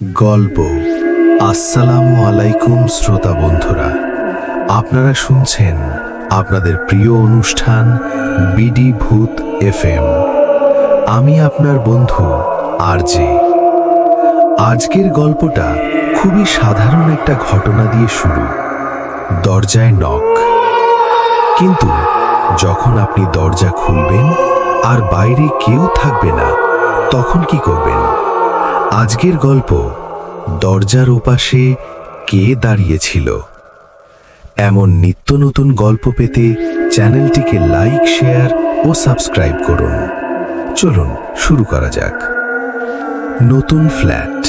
গল্প। আসসালামু আলাইকুম শ্রোতা বন্ধুরা, আপনারা শুনছেন আপনাদের প্রিয় অনুষ্ঠান বিডি ভূত এফএম। আমি আপনার বন্ধু আরজে। আজকের গল্পটা খুবই সাধারণ একটা ঘটনা দিয়ে শুরু। দরজায় নক। কিন্তু যখন আপনি দরজা খুলবেন আর বাইরে কেউ থাকবে না, তখন কি করবেন? আজকের গল্প দরজার ওপাশে কে দাঁড়িয়েছিল। এমন নিত্য নতুন গল্প পেতে চ্যানেলটিকে লাইক, শেয়ার ও সাবস্ক্রাইব করুন। চলুন শুরু করা যাক। নতুন ফ্ল্যাট।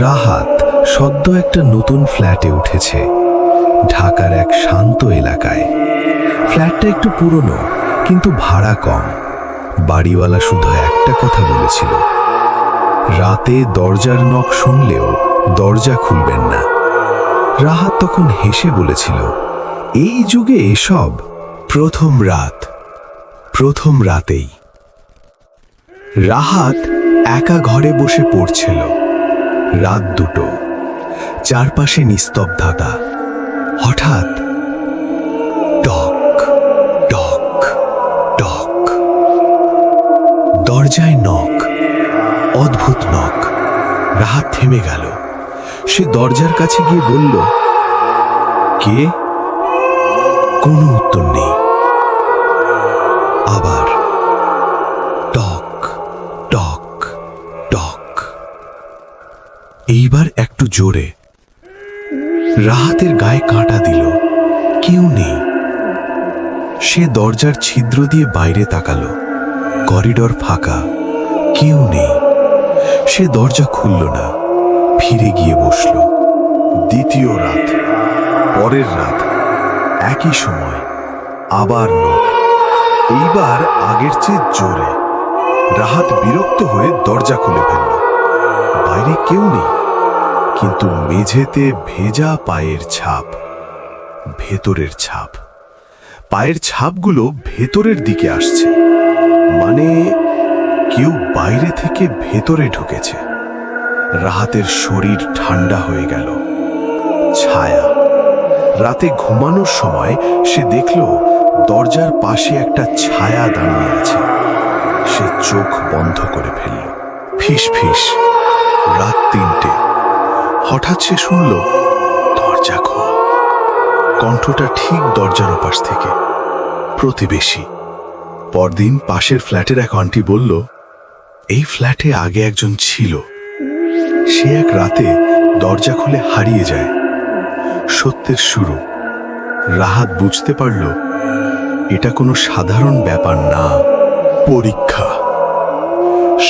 রাহাত সদ্য একটা নতুন ফ্ল্যাটে উঠেছে, ঢাকার এক শান্ত এলাকায়। ফ্ল্যাটটা একটু পুরনো, কিন্তু ভাড়া কম। বাড়িওয়ালা শুধু একটা কথা বলেছিল, রাতে দরজার নক শুনলেও দরজা খুলবেন না। রাহাত তখন হেসে বলেছিল, এই যুগে এসব। প্রথম রাতেই রাহাত একা ঘরে বসে পড়ছিল। রাত 2টো, চারপাশে নিস্তব্ধতা। হঠাৎ টক টক টক। দরজায় নক, অদ্ভুত নক। রাহাত থেমে গেল। সে দরজার কাছে গিয়ে বলল, কে? কোনো উত্তর নেই। আবার টক টক টক। এইবার একটু জোরে। রাহাতের গায়ে কাঁটা দিল। কেউ নেই। সে দরজার ছিদ্র দিয়ে বাইরে তাকালো। করিডোর ফাঁকা, কেউ নেই। সে দরজা খুলল না, ফিরে গিয়ে বসল। দ্বিতীয় রাত, পরের রাত, একই সময়, আবার নক। এইবার আগের চেয়ে জোরে। রাহাত বিরক্ত হয়ে দরজা খুলে ফেলল। বাইরে কেউ নেই, কিন্তু মেঝেতে ভেজা পায়ের ছাপ। ভেতরের ছাপ। পায়ের ছাপগুলো ভেতরের দিকে আসছে, মানে কেউ বাইরে থেকে ভেতরে ঢুকেছে। রাহাতের শরীর ঠান্ডা হয়ে গেল। ছায়া। রাতে ঘুমানোর সময় সে দেখল দরজার পাশে একটা ছায়া দাঁড়িয়ে আছে। সে চোখ বন্ধ করে ফেলল। ফিস ফিস। রাত 3টে। হঠাৎ সে শুনল, দরজা খোল। কণ্ঠটা ঠিক দরজার ওপাশ থেকে। প্রতিবেশী। পরদিন পাশের ফ্ল্যাটের এক আন্টি বলল, এই ফ্ল্যাটে আগে একজন ছিল। সে এক রাতে দরজা খুলে হারিয়ে যায়। সত্যের শুরু। রাহাত বুঝতে পারল, এটা কোনো সাধারণ ব্যাপার না, পরীক্ষা।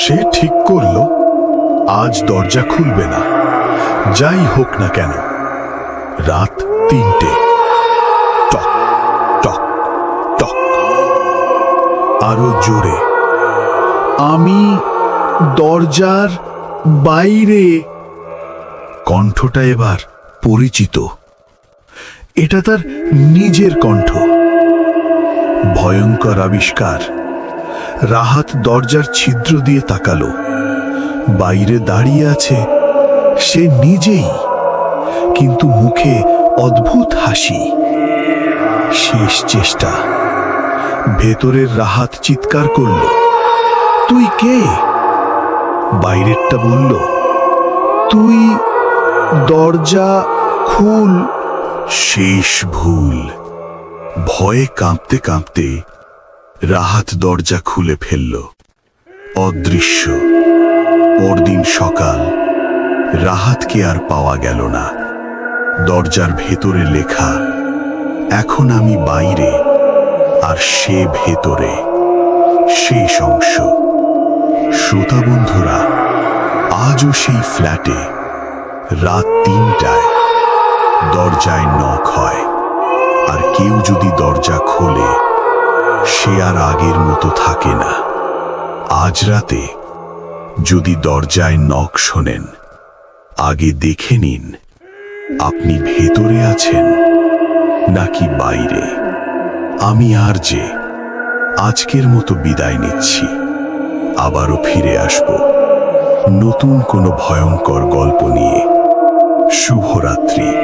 সে ঠিক করল, আজ দরজা খুলবে না, যাই হোক না কেন। রাত 3টে। টক টক টক। আরো জোরে। আমি দরজার বাইরে। কণ্ঠটা এবার পরিচিত। এটা তার নিজের কণ্ঠ। ভয়ঙ্কর আবিষ্কার। রাহাত দরজার ছিদ্র দিয়ে তাকালো। বাইরে দাঁড়িয়ে আছে সে নিজেই, কিন্তু মুখে অদ্ভুত হাসি। শেষ চেষ্টা। ভেতরের রাহাত চিৎকার করল, তুই কে? বাইরেরটা বলল, তুই দরজা খুল। শেষ ভুল। ভয়ে কাঁপতে কাঁপতে রাহাত দরজা খুলে ফেলল। অদৃশ্য। পরদিন সকাল। রাহাতকে আর পাওয়া গেল না। দরজার ভেতরে লেখা, এখন আমি বাইরে আর সে ভেতরে। শেষ অংশ। শ্রোতা বন্ধুরা, আজও সেই ফ্ল্যাটে রাত 3টায় দরজায় নক হয়, আর কেউ যদি দরজা খোলে, সে আর আগের মতো থাকে না। আজ রাতে যদি দরজায় নক শোনেন, আগে দেখে নিন আপনি ভেতরে আছেন নাকি বাইরে। আমি আরজে আজকের মতো বিদায় নিচ্ছি। আবারও ফিরে আসব নতুন কোনো ভয়ঙ্কর গল্প নিয়ে। শুভরাত্রি।